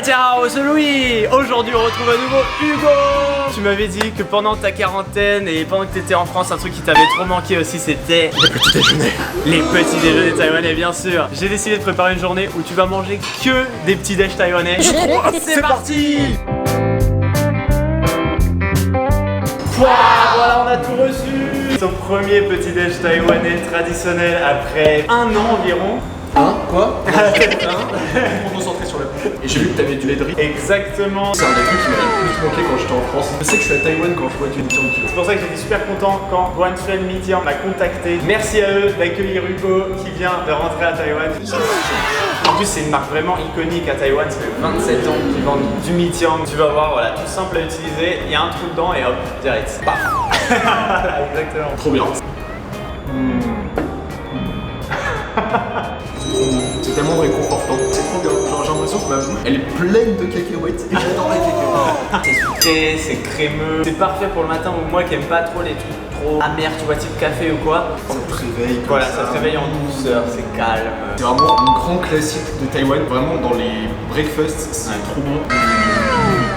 Ciao, c'est Louis. Aujourd'hui on retrouve à nouveau Hugo. Tu m'avais dit que pendant ta quarantaine et pendant que tu étais en France, un truc qui t'avait trop manqué aussi, c'était les petits déjeuners. Les petits déjeuners taïwanais, bien sûr. J'ai décidé de préparer une journée où tu vas manger que des petits déj taïwanais. C'est parti. Voilà, on a tout reçu. Son premier petit déj taïwanais traditionnel après un an environ. Hein? Quoi? Pour me concentrer sur la bouffe. Et j'ai vu que t'avais du lait de riz. Exactement. C'est un des trucs qui m'a le plus manqué quand j'étais en France. Je sais que je suis à Taïwan quand je vois du mi-tian kilo. C'est pour ça que j'étais super content quand Guanchuan Mi-tian m'a contacté. Merci à eux d'accueillir Hugo qui vient de rentrer à Taïwan. En plus c'est une marque vraiment iconique à Taïwan, ça fait 27 ans qu'ils vendent du Mi-tian. Tu vas voir, voilà, tout simple à utiliser, il y a un trou dedans et hop, direct. Paf. Exactement. Trop bien. C'est tellement réconfortant, c'est trop bien. Genre j'ai l'impression que ma bouche elle est pleine de cacahuètes et j'adore les cacahuètes. C'est sucré, c'est crémeux, c'est parfait pour le matin ou moi qui aime pas trop les trucs trop amers, tu vois, type café ou quoi. Ça te réveille comme voilà, ça te réveille en douceur, c'est calme. C'est vraiment un grand classique de Taïwan, vraiment dans les breakfasts, c'est trop bon.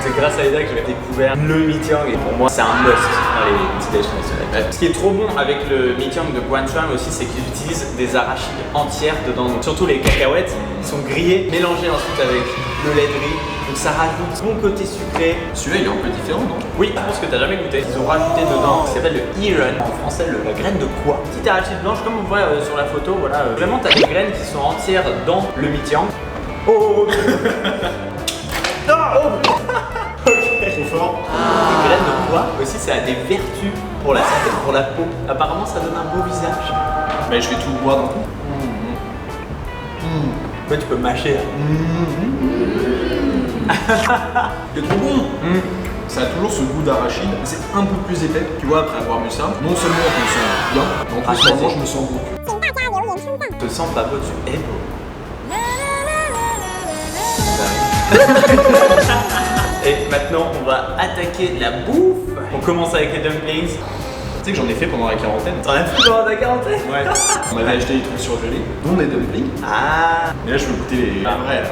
C'est grâce à Eda que j'ai découvert le Mi-tian et pour moi c'est un must dans les petits déj traditionnels. Ce qui est trop bon avec le Mi-tian de Guanchuan aussi, c'est qu'ils utilisent des arachides entières dedans. Donc, surtout les cacahuètes, ils sont grillés, mélangés ensuite avec le lait de riz. Donc ça rajoute son côté sucré. Celui-là il est un peu différent, non? Oui, je pense que t'as jamais goûté. Ils ont rajouté dedans ce qui s'appelle le Iren, en français la graine de pois. Petite arachide blanche comme on voit sur la photo, voilà. Vraiment t'as des graines qui sont entières dans le Mi-tian. Oh. Trop fort. Les graines de pois aussi, ça a des vertus pour la santé, pour la peau. Apparemment, ça donne un beau visage. Mais je vais tout boire d'un coup. Ouais, tu peux mâcher. C'est trop bon. Ça a toujours ce goût d'arachide, c'est un peu plus épais. Tu vois, après avoir bu ça, non seulement je me sens bien, mais en plus maintenant je me sens beau. Je te sens pas beau, tu es beau. Et maintenant, on va attaquer la bouffe. On commence avec les dumplings. Tu sais que j'en ai fait pendant la quarantaine. T'en as fait pendant ta quarantaine? Ouais. On m'avait acheté des trucs surgelés, dont des dumplings. Ah. Et là, je veux goûter les vrais là.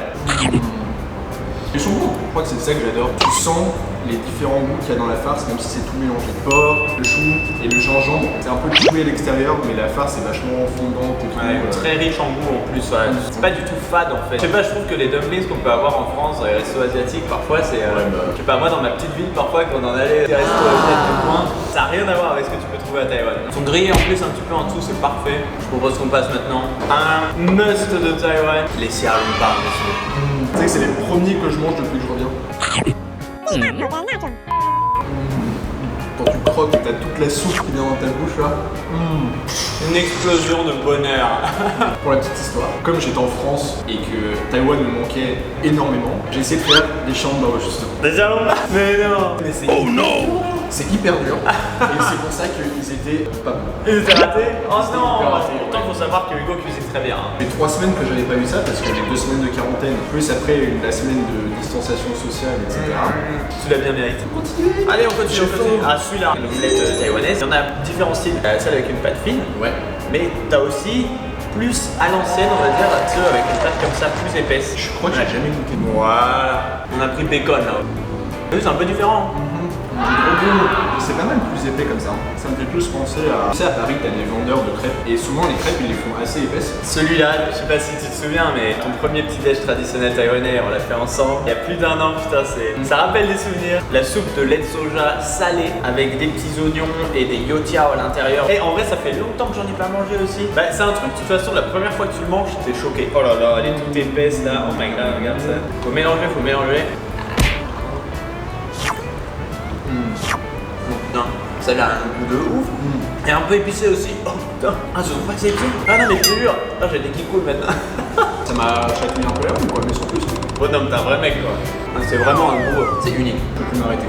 Ils sont bons. Je crois que c'est ça que j'adore. Tu sens les différents goûts qu'il y a dans la farce, même si c'est tout mélangé. Le porc, le chou et le gingembre. C'est un peu choué à l'extérieur, mais la farce est vachement fondante et tout. Ouais, très riche en goût en plus. Ouais. C'est pas du tout fade en fait. Je sais pas, je trouve que les dumplings qu'on peut avoir en France dans les restos asiatiques, parfois c'est. Je sais pas, moi dans ma petite ville, parfois quand on en allait des restos asiatiques du coin, ça n'a rien à voir avec ce que tu peux trouver à Taïwan. Ils sont grillés en plus un petit peu en dessous, c'est parfait. Je propose qu'on passe maintenant à un must de Taïwan, les xiaolong bang dessus. Tu sais que c'est les premiers que je mange depuis que je reviens. Quand tu croques et t'as toute la soupe qui vient dans ta bouche là. Une explosion de bonheur. Pour la petite histoire, comme j'étais en France et que Taïwan me manquait énormément, j'ai essayé de faire des shanbao justement. Des xiaolong bang? Mais non. Mais c'est. Oh non! C'est hyper dur et c'est pour ça qu'ils étaient pas bons. Ils étaient ratés? Oh C'était non. hyper raté, Pourtant ouais. faut savoir que Hugo cuisine très bien. Les 3 semaines que j'avais pas eu ça parce que j'ai 2 semaines de quarantaine, plus après la semaine de distanciation sociale, etc. Tu l'as bien mérité. Allez, on continue. Ah, celui-là, l'omelette taïwanaise. Il y en a différents styles. Celle avec une pâte fine. Ouais. Mais t'as aussi plus à l'ancienne, on va dire, ceux avec une pâte comme ça, plus épaisse. Je crois que j'ai jamais goûté. Voilà. On a pris bacon là. C'est un peu différent. C'est pas mal plus épais comme ça. Ça me fait plus penser à. Tu sais, à Paris, t'as des vendeurs de crêpes et souvent les crêpes ils les font assez épaisses. Celui-là, je sais pas si tu te souviens, mais ton premier petit déj traditionnel taïwanais, on l'a fait ensemble il y a plus d'1 an, putain, ça rappelle des souvenirs. La soupe de lait de soja salée avec des petits oignons et des youtiao à l'intérieur. Et en vrai, ça fait longtemps que j'en ai pas mangé aussi. Bah, c'est un truc, de toute façon, la première fois que tu le manges, t'es choqué. Oh là là, elle est toute épaisse là. Oh my god, regarde ça. Faut mélanger, faut mélanger. Putain, celle-là a un goût de ouf. Et un peu épicé aussi. Oh putain. Ah, je trouve pas que c'est épicé. Ah non, mais je te jure. Ah, j'ai des qui coulent maintenant. Ça m'a chatouillé un peu la langue quoi, mais sans plus. Oh non, mais t'es un vrai mec quoi. Ah, c'est vraiment un goût. C'est unique. Je peux plus m'arrêter.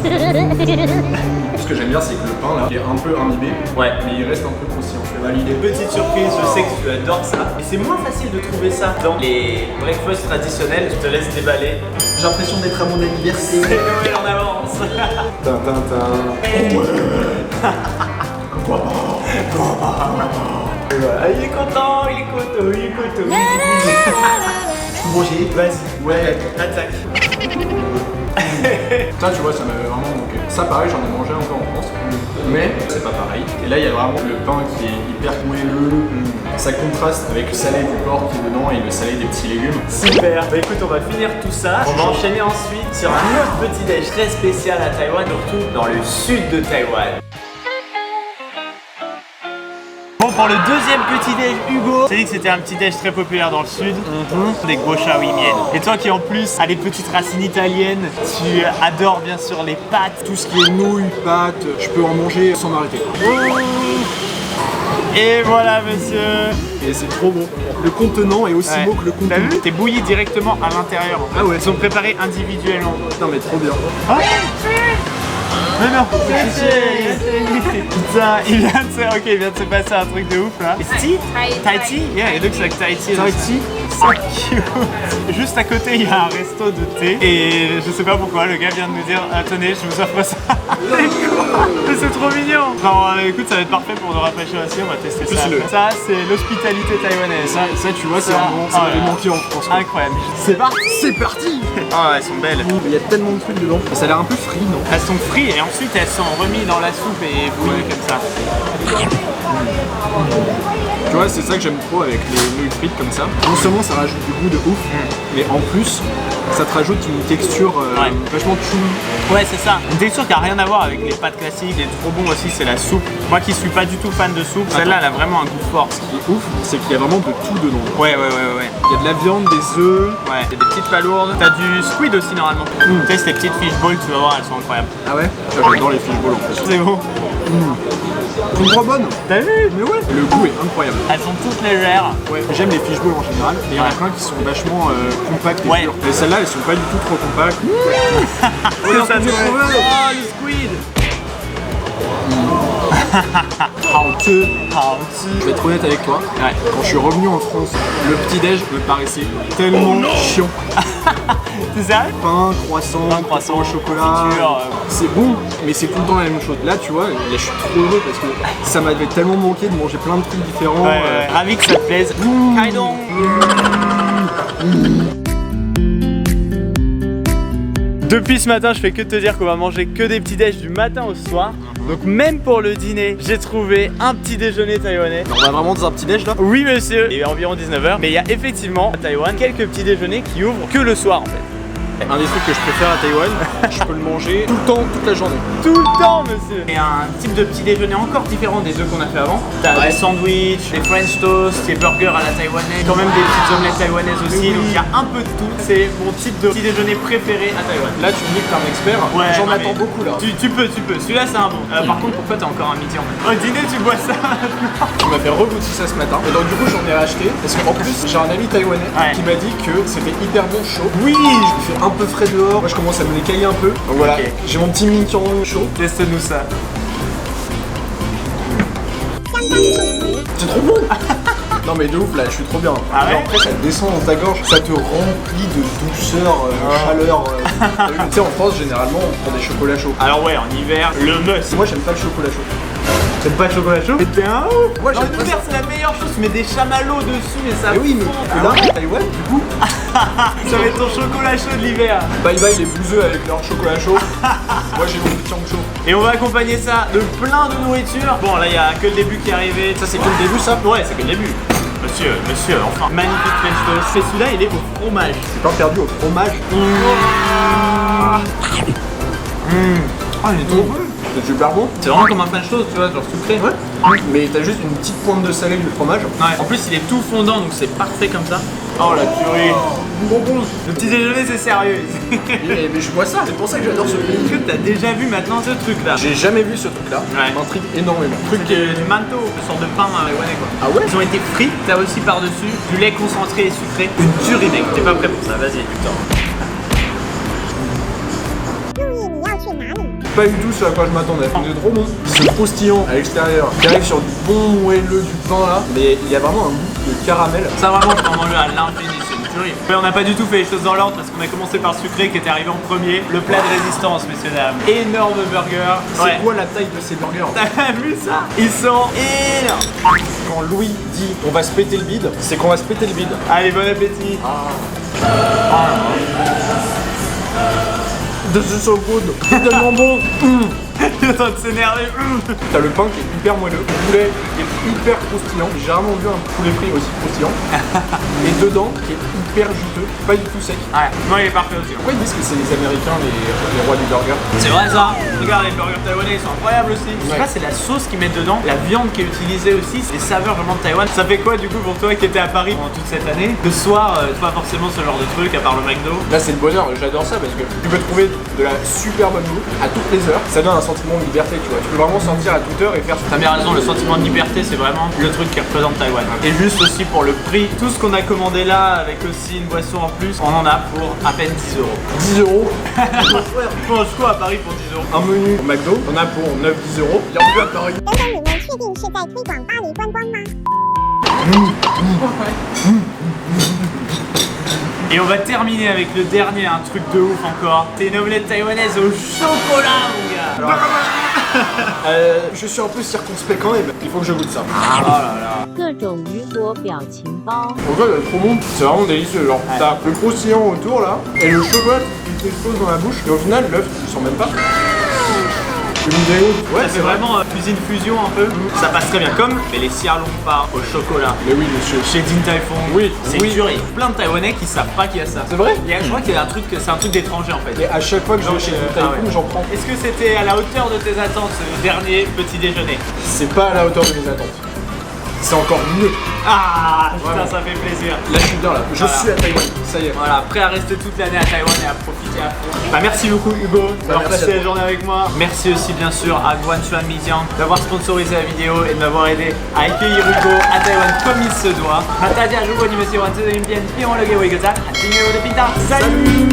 Ce que j'aime bien, c'est que le pain là, il est un peu imbibé, Ouais. mais il reste un peu croustillant. Je vais valider. Petite surprise, je sais que tu adores ça. Et c'est moins facile de trouver ça dans les breakfasts traditionnels. Je te laisse déballer. J'ai l'impression d'être à mon anniversaire. C'est Noël en avance. Ah, il est content, il est content, il est content. Manger. Vas-y. Ouais. Attaque. Ça, tu vois, ça m'avait vraiment manqué. Ça, pareil, j'en ai mangé encore en France. Mais c'est pas pareil. Et là, il y a vraiment le pain qui est hyper moelleux. Ça contraste avec le salé du porc qui est dedans et le salé des petits légumes. Super. Bah écoute, on va finir tout ça. On va enchaîner ensuite sur un autre petit déj très spécial à Taïwan, surtout dans le sud de Taïwan. Bon, pour le deuxième petit déj, Hugo, c'est dit que c'était un petit déj très populaire dans le sud. Des gros shawi miel. Et toi qui en plus as les petites racines italiennes, tu adores bien sûr les pâtes. Tout ce qui est nouilles, pâtes, je peux en manger sans m'arrêter. Et voilà monsieur. Et c'est trop bon. Le contenant est aussi beau que le contenu. T'as vu? T'es bouilli directement à l'intérieur. Ah ouais. Ils sont préparés individuellement. Putain mais trop bien. Ah mais non, putain, il vient de se passer un truc de ouf là. Is tea? Thai tea? Yeah, it looks like Thai tea. Thai tea? So cute. Juste à côté, il y a un resto de thé et je sais pas pourquoi, le gars vient de nous dire tenez, je vous offre ça. Mais c'est trop mignon. Non, écoute, ça va être parfait pour nos rafraîchisseurs, on va tester ça. Ça, c'est l'hospitalité taïwanaise. Ça, tu vois, c'est vraiment, ça m'avait manqué en France. Incroyable. C'est parti. C'est parti. Ah, elles sont belles. Il y a tellement de trucs dedans. Ça a l'air un peu frit, non? Elles sont frites et ensuite elles sont remises dans la soupe et bouillies comme ça. Tu vois, c'est ça que j'aime trop avec les nouilles frites comme ça. Non seulement ça rajoute du goût de ouf, mais en plus, ça te rajoute une texture vachement chewy. Ouais, c'est ça. Une texture qui a rien à voir avec les pâtes classiques. Et trop bon aussi, c'est la soupe. Moi qui suis pas du tout fan de soupe, celle-là, elle a vraiment un goût fort. Ce qui est ouf, c'est qu'il y a vraiment de tout dedans. Ouais. Il y a de la viande, des œufs. Ouais, il y a des petites palourdes. T'as du squid aussi normalement. Tu sais, ces petites fishballs, tu vas voir, elles sont incroyables. Ah ouais? J'adore les fishballs en plus. C'est bon. Elles sont trop bonnes. T'as vu? Mais ouais, le goût est incroyable. Elles sont toutes légères. Ouais, j'aime les fishballs en général, mais il y en a plein qui sont vachement compacts et durs. Mais celles-là, elles sont pas du tout trop compactes. Oh, le squid. Je vais être honnête avec toi, quand je suis revenu en France, le petit-déj me paraissait tellement chiant. C'est sérieux? Pain, croissant au chocolat, c'est bon, mais c'est tout le temps la même chose. Là, tu vois, là, je suis trop heureux parce que ça m'avait tellement manqué de manger plein de trucs différents. Ravi que ça te plaise. Kaidong. Depuis ce matin, je fais que te dire qu'on va manger que des petits déj du matin au soir. Donc même pour le dîner, j'ai trouvé un petit déjeuner taïwanais. On va vraiment dans un petit déj là? Oui monsieur. Il est environ 19h, mais il y a effectivement à Taïwan quelques petits déjeuners qui ouvrent que le soir en fait. Un des trucs que je préfère à Taïwan, je peux le manger tout le temps, toute la journée. Tout le temps, monsieur. Et un type de petit déjeuner encore différent des deux qu'on a fait avant. T'as des sandwichs, des french toast, des burgers à la taïwanaise, quand même des petites omelettes taïwanaises aussi. Donc il y a un peu de tout. C'est mon type de petit déjeuner préféré à Taïwan. Là, tu me dis que t'es un expert. Ouais, j'en attends beaucoup là. Tu peux. Celui-là, c'est un bon. Par contre, pourquoi t'as encore un midi en fait? Au dîner, tu bois ça. Tu m'as fait regoûter ça ce matin. Et donc, du coup, j'en ai racheté. Parce qu'en plus, j'ai un ami taïwanais qui m'a dit que c'était hyper bon chaud. Oui, il fait un peu frais dehors. Moi, je commence à me les cailler un peu. Donc voilà, j'ai mon petit mignon chaud. Teste-nous ça. C'est trop bon. Non mais de ouf là, je suis trop bien. Ah ouais? Après ça descend dans ta gorge, ça te remplit de douceur, de chaleur. Tu sais en France généralement on prend des chocolats chauds. Alors ouais, en hiver, le must. Moi j'aime pas le chocolat chaud. T'aimes pas le chocolat chaud? Mais t'es un ouf! Moi en hiver c'est la meilleure chose, tu mets des chamallows dessus et ça oui mais là, Taïwan du coup ça va être ton chocolat chaud de l'hiver. Bye bye les bouseux avec leur chocolat chaud. Moi j'ai mon petit chaud. Et on va accompagner ça de plein de nourriture. Bon là il y a que le début qui est arrivé. Ça c'est que le début ça? Ouais c'est que le début. Monsieur, enfin, magnifique French toast. Et celui-là, il est au fromage. C'est pas perdu au fromage. Ah, il est trop bon. C'est super bon. C'est vraiment comme un French toast, tu vois, genre sucré. Ouais. Mais t'as juste une petite pointe de salé du fromage. Ouais. En plus, il est tout fondant, donc c'est parfait comme ça. Oh la purée. Trop bon. Le petit déjeuner, c'est sérieux. Mais je vois ça. C'est pour ça que j'adore ce pays. Est-ce que t'as déjà vu maintenant ce truc-là? J'ai jamais vu ce truc-là. Ouais. Ça m'intrigue énormément. C'est du manto, une sorte de pain taïwanais quoi. Ah ouais? Ils ont été frits, t'as aussi par-dessus du lait concentré et sucré. Une tuerie mec, t'es pas prêt pour ça, vas-y, du temps. Pas du tout ce à quoi je m'attendais. C'est trop bon. Ce croustillant à l'extérieur qui arrive sur du bon moelleux du pain là. Mais il y a vraiment un goût de caramel. Ça vraiment, je peux en manger à l'infini, c'est une tuerie. Mais on n'a pas du tout fait les choses dans l'ordre parce qu'on a commencé par le sucré qui était arrivé en premier. Le plat de résistance, messieurs dames. Énorme burger. C'est quoi la taille de ces burgers? T'as vu ça? Ils sont énormes. Quand Louis dit on va se péter le bide, c'est qu'on va se péter le bide. Allez, bon appétit. This is so good. C'est tellement bon. Il est en train de s'énerver. T'as le pain qui est hyper moelleux, le poulet qui est hyper croustillant. J'ai rarement vu un poulet frit aussi croustillant. Et dedans, qui est hyper juteux, pas du tout sec. Ouais, moi il est parfait aussi. Pourquoi ils disent que c'est les Américains les rois du burger? C'est vrai ça. Regarde, les burgers taïwanais ils sont incroyables aussi. Je sais pas, c'est la sauce qu'ils mettent dedans, la viande qui est utilisée aussi, les saveurs vraiment de Taïwan. Ça fait quoi du coup pour toi qui étais à Paris pendant toute cette année? Le soir, pas forcément ce genre de truc à part le McDo. Là c'est le bonheur, j'adore ça parce que tu peux trouver de la super bonne bouffe à toutes les heures. Ça donne un sentiment de liberté, tu vois. Tu peux vraiment sortir à toute heure et faire ce que T'as bien raison, le sentiment de liberté c'est vraiment le truc qui représente Taïwan. Et juste aussi pour le prix, tout ce qu'on a commandé là avec aussi une boisson en plus, on en a pour à peine 10 euros. 10 euros. Tu manges quoi à Paris pour 10 euros? Un menu au McDo, on a pour 9-10 euros. Bienvenue à Paris. 等等，你们确定是在推广巴黎观光吗？ Et on va terminer avec le dernier, un truc de ouf encore. C'est une omelette taïwanaise au chocolat, mon gars. Alors, je suis un peu circonspect quand même. Il faut que je goûte ça. oh là là. 各种雨果表情包。 En fait, c'est trop bon. C'est vraiment délicieux. Genre, t'as le croustillant autour là, et le chocolat qui t'explose dans la bouche. Et au final, l'œuf, tu sens même pas. C'est une dégoûte. Ouais, c'est vraiment cuisine fusion un peu. Ça passe très bien. Comme les xiaolongpa au chocolat. Mais oui, monsieur. Chez Din Tai Fung. Oui, c'est oui. dur. Il y a plein de Taïwanais qui savent pas qu'il y a ça. C'est vrai? Je crois qu'il y a un truc, c'est un truc d'étranger en fait. Et à chaque fois que je vais chez Ah Taïfung, ouais. j'en prends. Est-ce que c'était à la hauteur de tes attentes ce dernier petit déjeuner? C'est pas à la hauteur de mes attentes. C'est encore mieux. Ah putain, Vraiment. ça fait plaisir. Là, je suis bien là. Je Voilà. suis à Taïwan. Ça y est. Voilà, prêt à rester toute l'année à Taïwan et à profiter à fond. Bah, merci beaucoup Hugo d'avoir merci passé à la toi. journée avec moi. Merci aussi bien sûr à Guanchuan Mijiang d'avoir sponsorisé la vidéo et de m'avoir aidé à accueillir Hugo à Taïwan comme il se doit. Salut.